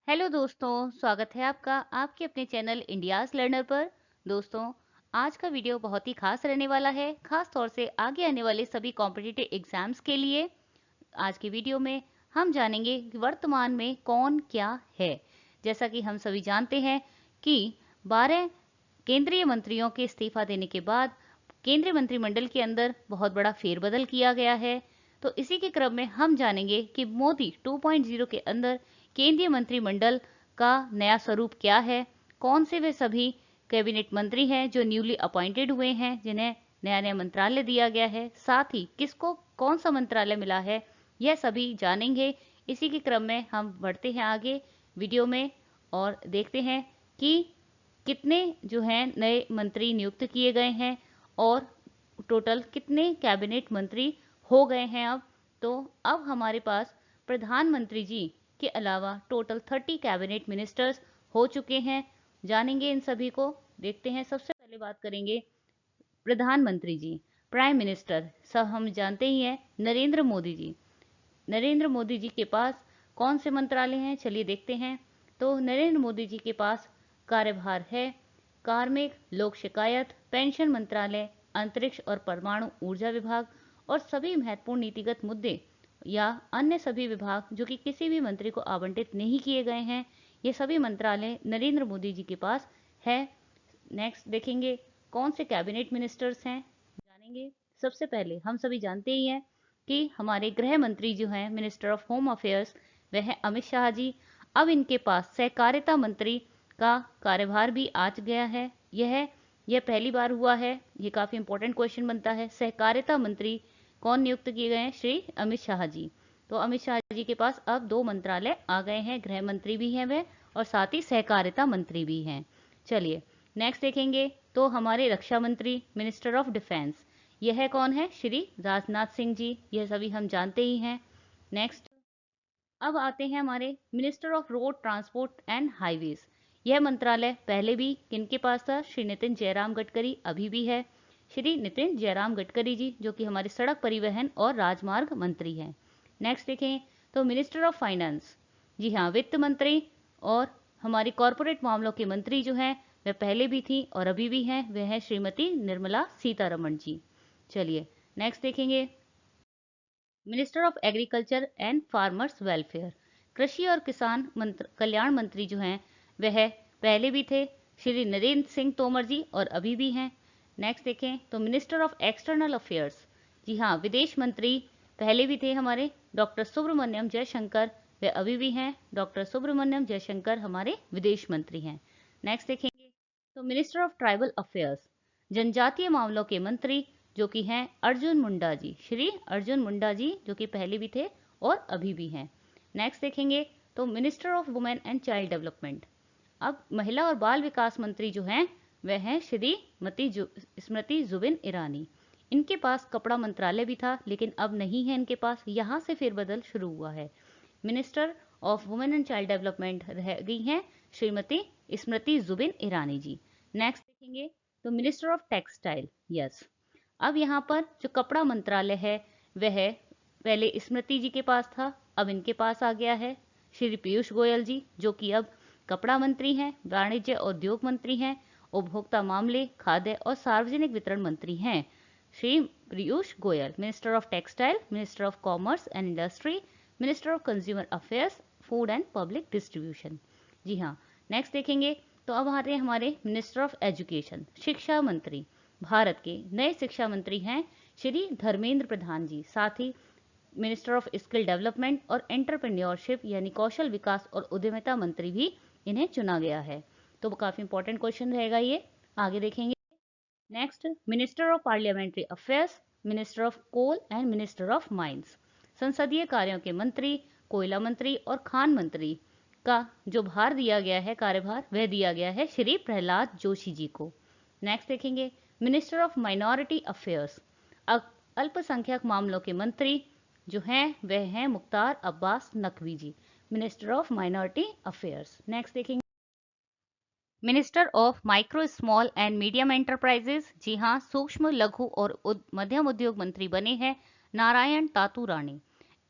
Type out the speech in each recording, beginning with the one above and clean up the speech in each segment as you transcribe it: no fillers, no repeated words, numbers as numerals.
Hello दोस्तों, स्वागत है आपका आपके अपने चैनल इंडियाज लर्नर पर। दोस्तों, आज का वीडियो बहुत ही खास रहने वाला है, खास तौर से आगे आने वाले सभी कॉम्पिटिटिव एग्जाम्स के लिए। आज की वीडियो में हम जानेंगे कि वर्तमान में कौन क्या है। जैसा कि हम सभी जानते हैं कि 12 केंद्रीय मंत्रियों के इस्तीफा देने के बाद केंद्रीय मंत्रिमंडल के अंदर बहुत बड़ा फेरबदल किया गया है। तो इसी के क्रम में हम जानेंगे कि मोदी 2.0 के अंदर केंद्रीय मंत्रिमंडल का नया स्वरूप क्या है, कौन से वे सभी कैबिनेट मंत्री हैं जो न्यूली अपॉइंटेड हुए हैं, जिन्हें नया नया मंत्रालय दिया गया है, साथ ही किसको कौन सा मंत्रालय मिला है, यह सभी जानेंगे। इसी के क्रम में हम बढ़ते हैं आगे वीडियो में और देखते हैं कि कितने जो हैं नए मंत्री नियुक्त किए गए हैं और टोटल कितने कैबिनेट मंत्री हो गए हैं अब। तो अब हमारे पास प्रधानमंत्री जी के अलावा टोटल 30 कैबिनेट मिनिस्टर्स हो चुके हैं। जानेंगे इन सभी को, देखते हैं। सबसे पहले बात करेंगे प्रधानमंत्री जी, प्राइम मिनिस्टर। सब हम जानते ही हैं नरेंद्र मोदी जी। नरेंद्र मोदी जी के पास कौन से मंत्रालय हैं, चलिए देखते हैं। तो नरेंद्र मोदी जी के पास कार्यभार है कार्मिक, लोक शिकायत, पेंशन मंत्रालय, अंतरिक्ष और परमाणु ऊर्जा विभाग और सभी महत्वपूर्ण नीतिगत मुद्दे या अन्य सभी विभाग जो कि किसी भी मंत्री को आवंटित नहीं किए गए हैं, ये सभी मंत्रालय नरेंद्र मोदी जी के पास है। नेक्स्ट देखेंगे कौन से कैबिनेट मिनिस्टर्स हैं, जानेंगे। सबसे पहले हम सभी जानते ही हैं कि हमारे गृह मंत्री जो हैं, मिनिस्टर ऑफ होम अफेयर्स, वह है अमित शाह जी। अब इनके पास सहकारिता मंत्री का कार्यभार भी आ गया है। यह पहली बार हुआ है। ये काफी इंपॉर्टेंट क्वेश्चन बनता है। सहकारिता मंत्री कौन नियुक्त किए गए हैं? श्री अमित शाह जी। तो अमित शाह जी के पास अब 2 मंत्रालय आ गए हैं, गृह मंत्री भी हैं वे और साथ ही सहकारिता मंत्री भी हैं। चलिए नेक्स्ट देखेंगे। तो हमारे रक्षा मंत्री, मिनिस्टर ऑफ डिफेंस, यह कौन है? श्री राजनाथ सिंह जी। यह सभी हम जानते ही हैं। नेक्स्ट अब आते हैं हमारे minister of road transport and highways. यह मंत्रालय पहले भी किनके पास था? श्री नितिन जयराम गडकरी, अभी भी है श्री नितिन जयराम गडकरी जी, जो कि हमारे सड़क परिवहन और राजमार्ग मंत्री हैं। नेक्स्ट देखें तो मिनिस्टर ऑफ फाइनेंस, जी हाँ, वित्त मंत्री और हमारी कॉरपोरेट मामलों के मंत्री जो हैं वह पहले भी थी और अभी भी हैं, वह है श्रीमती निर्मला सीतारमण जी। चलिए नेक्स्ट देखेंगे minister of agriculture and farmers welfare, कृषि और किसान कल्याण मंत्री जो हैं वह पहले भी थे श्री नरेंद्र सिंह तोमर जी और अभी भी हैं। नेक्स्ट देखें तो मिनिस्टर ऑफ एक्सटर्नल अफेयर्स, जी हाँ, विदेश मंत्री पहले भी थे हमारे डॉक्टर सुब्रमण्यम जयशंकर, वे अभी भी हैं। डॉक्टर सुब्रमण्यम जयशंकर हमारे विदेश मंत्री हैं। नेक्स्ट देखेंगे तो मिनिस्टर ऑफ ट्राइबल अफेयर्स, जनजातीय मामलों के मंत्री, जो कि हैं अर्जुन मुंडा जी, श्री अर्जुन मुंडा जी, जो कि पहले भी थे और अभी भी हैं। नेक्स्ट देखेंगे तो minister of women and child development, अब महिला और बाल विकास मंत्री जो हैं वह हैं श्रीमती स्मृति जुबिन ईरानी। इनके पास कपड़ा मंत्रालय भी था लेकिन अब नहीं है इनके पास, यहाँ से फेरबदल शुरू हुआ है। Minister of women and child development रह गई हैं श्रीमती स्मृति जुबिन ईरानी जी। नेक्स्ट देखेंगे तो मिनिस्टर ऑफ टेक्सटाइल, यस, अब यहाँ पर जो कपड़ा मंत्रालय है वह पहले स्मृति जी के पास था, अब इनके पास आ गया है श्री पीयूष गोयल जी, जो कि अब कपड़ा मंत्री हैं, वाणिज्य उद्योग मंत्री हैं, उपभोक्ता मामले, खाद्य और सार्वजनिक वितरण मंत्री हैं Shri Piyush Goyal. Minister of textile, minister of commerce and industry, minister of consumer affairs, food and public distribution. जी हाँ, नेक्स्ट देखेंगे तो अब आते हैं हमारे मिनिस्टर ऑफ एजुकेशन, शिक्षा मंत्री। भारत के नए शिक्षा मंत्री हैं श्री धर्मेंद्र प्रधान जी। साथ ही मिनिस्टर ऑफ स्किल डेवलपमेंट और एंटरप्रेन्योरशिप यानी कौशल विकास और उद्यमिता मंत्री भी इन्हें चुना गया है। तो वो काफी इंपॉर्टेंट क्वेश्चन रहेगा ये, आगे देखेंगे। Next minister of parliamentary affairs, minister of coal and minister of mines, संसदीय कार्यों के मंत्री, कोयला मंत्री और खान मंत्री का जो भार दिया गया है, कार्यभार, वह दिया गया है श्री प्रहलाद जोशी जी को। नेक्स्ट देखेंगे मिनिस्टर ऑफ माइनॉरिटी अफेयर्स, अल्पसंख्यक मामलों के मंत्री जो हैं वह हैं Mukhtar Abbas Naqvi ji, minister of minority affairs. Next देखेंगे minister of micro small and medium enterprises, जी हाँ, सूक्ष्म लघु और मध्यम उद्योग मंत्री बने हैं नारायण तातू राणे।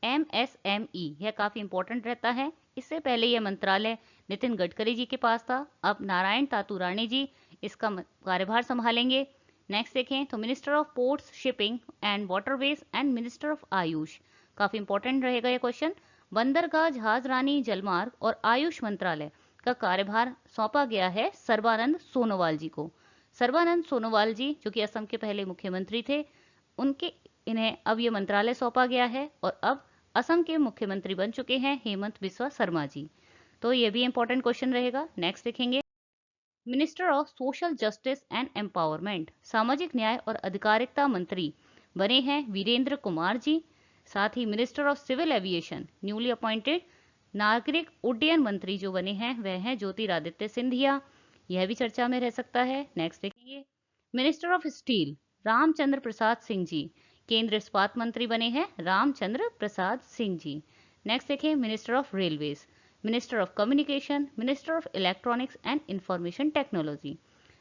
एमएसएमई, यह काफी इंपॉर्टेंट रहता है, इससे पहले यह मंत्रालय नितिन गडकरी जी के पास था। अब नारायण तातू राणे जी इसका कार्यभार संभालेंगे। नेक्स्ट देखें तो minister of ports, shipping and waterways and minister of Ayush, काफी इंपॉर्टेंट रहेगा ये क्वेश्चन। बंदरगाह, जहाजरानी, जलमार्ग और आयुष मंत्रालय का कार्यभार सौंपा गया है सर्बानंद सोनोवाल जी को। सर्बानंद सोनोवाल जी जो कि असम के पहले मुख्यमंत्री थे, इन्हें अब ये मंत्रालय सौंपा गया है और अब असम के मुख्यमंत्री बन चुके हैं हेमंत बिस्वा शर्मा जी। तो ये भी इंपॉर्टेंट क्वेश्चन रहेगा। नेक्स्ट देखेंगे minister of social justice and empowerment, सामाजिक न्याय और अधिकारिता मंत्री बने हैं वीरेंद्र कुमार जी। साथ ही minister of civil aviation newly appointed नागरिक उड्डयन मंत्री जो बने हैं वह हैं ज्योतिरादित्य सिंधिया, यह भी चर्चा में रह सकता है। नेक्स्ट देखेंगे minister of steel Ramchandra Prasad Singh ji, केंद्रीय इस्पात मंत्री बने हैं रामचंद्र प्रसाद सिंह जी। नेक्स्ट देखें minister of railways, minister of communication, minister of electronics and information technology.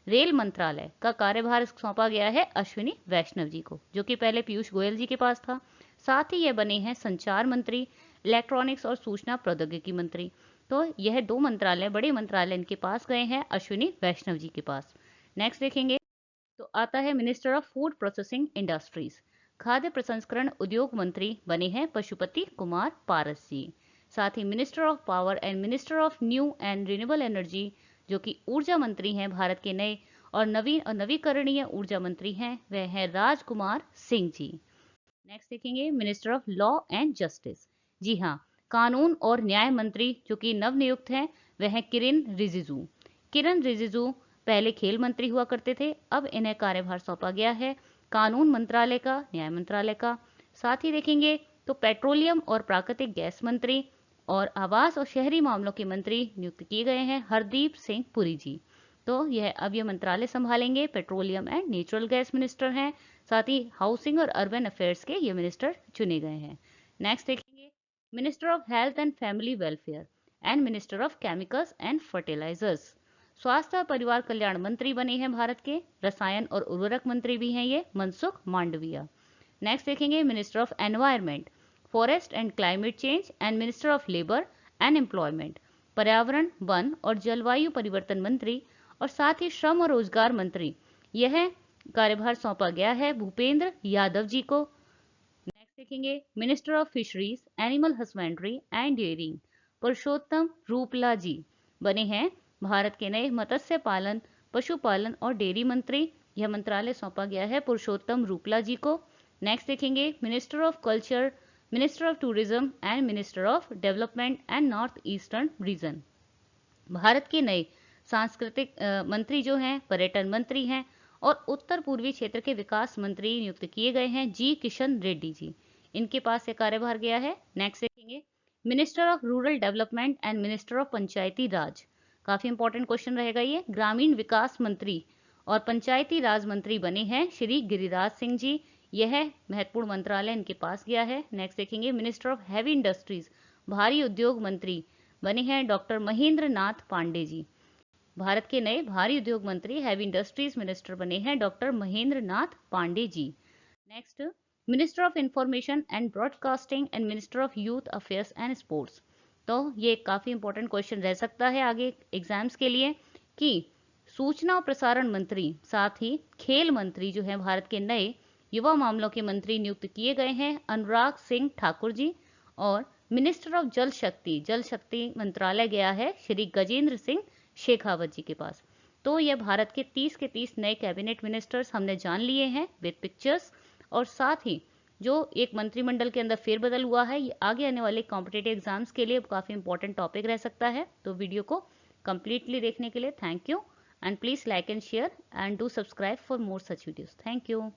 Rail मंत्रालय का कार्यभार सौंपा गया है अश्विनी वैष्णव जी को, जो कि पहले पीयूष गोयल जी के पास था। साथ ही यह बने हैं संचार मंत्री, इलेक्ट्रॉनिक्स और सूचना प्रौद्योगिकी मंत्री। तो यह दो मंत्रालय, बड़े मंत्रालय इनके पास गए हैं अश्विनी वैष्णव जी के पास। नेक्स्ट देखेंगे तो आता है minister of food processing industries, खाद्य प्रसंस्करण उद्योग मंत्री बने हैं पशुपति कुमार पारस जी। साथ ही minister of power and minister of new and renewable energy जो कि ऊर्जा मंत्री हैं, भारत के नए और नवीन और नवीकरणीय ऊर्जा मंत्री हैं, वह है राजकुमार सिंह जी। नेक्स्ट देखेंगे minister of law and justice, जी हाँ, कानून और न्याय मंत्री जो कि नवनियुक्त हैं वह है किरेन रिजिजू। किरेन रिजिजू पहले खेल मंत्री हुआ करते थे, अब इन्हें कार्यभार सौंपा गया है कानून मंत्रालय का, न्याय मंत्रालय का। साथ ही देखेंगे तो पेट्रोलियम और प्राकृतिक गैस मंत्री और आवास और शहरी मामलों के मंत्री नियुक्त किए गए हैं हरदीप सिंह पुरी जी। तो यह अब ये मंत्रालय संभालेंगे, petroleum and natural gas minister हैं। साथ ही हाउसिंग और अर्बन अफेयर्स के ये मिनिस्टर चुने गए हैं। नेक्स्ट देखेंगे minister of health and family welfare and minister of chemicals and fertilisers, स्वास्थ्य और परिवार कल्याण मंत्री बने हैं भारत के। रसायन और उर्वरक मंत्री भी हैं ये मनसुख मांडविया। नेक्स्ट देखेंगे minister of environment, forest and climate change and minister of labour and employment, पर्यावरण, वन और जलवायु परिवर्तन मंत्री और साथ ही श्रम और रोजगार मंत्री, यह कार्यभार सौंपा गया है भूपेंद्र यादव जी को। नेक्स्ट देखेंगे minister of fisheries, animal husbandry and dairying, Purushottam Rupala ji बने हैं भारत के नए मत्स्य पालन, पशुपालन और डेयरी मंत्री। यह मंत्रालय सौंपा गया है पुरुषोत्तम रूपला जी को। नेक्स्ट देखेंगे minister of culture, minister of tourism and minister of development and north eastern region, Bharat के नए सांस्कृतिक मंत्री जो हैं पर्यटन मंत्री हैं और उत्तर पूर्वी क्षेत्र के विकास मंत्री नियुक्त किए गए हैं जी किशन रेड्डी जी, इनके पास ये कार्यभार गया है। नेक्स्ट देखेंगे minister of rural development and minister of Panchayati Raj, काफी इंपॉर्टेंट क्वेश्चन रहेगा ये। ग्रामीण विकास मंत्री और पंचायती राज मंत्री बने हैं श्री गिरिराज सिंह जी, यह महत्वपूर्ण मंत्रालय इनके पास गया है। नेक्स्ट देखेंगे मिनिस्टर ऑफ हैवी इंडस्ट्रीज, भारी उद्योग मंत्री बने हैं डॉक्टर महेंद्र नाथ पांडे जी, भारत के नए भारी उद्योग मंत्री हैवी इंडस्ट्रीज मिनिस्टर बने हैं doctor Mahendra Nath Pandey ji. Next minister of information and broadcasting and minister of youth affairs and sports, तो ये काफी इंपॉर्टेंट क्वेश्चन रह सकता है आगे एग्जाम्स के लिए कि सूचना और प्रसारण मंत्री साथ ही खेल मंत्री जो है भारत के नए युवा मामलों के मंत्री नियुक्त किए गए हैं अनुराग सिंह ठाकुर जी। और मिनिस्टर ऑफ जल शक्ति मंत्रालय गया है श्री गजेंद्र सिंह शेखावत जी के पास। तो यह भारत के 30 नए कैबिनेट मिनिस्टर्स हमने जान लिए हैं विद पिक्चर्स, और साथ ही जो एक मंत्रिमंडल के अंदर फेरबदल हुआ है ये आगे आने वाले कॉम्पिटेटिव एग्जाम्स के लिए काफी इंपॉर्टेंट टॉपिक रह सकता है। तो वीडियो को कंप्लीटली देखने के लिए thank you and please like and share and do subscribe for more such videos. Thank you.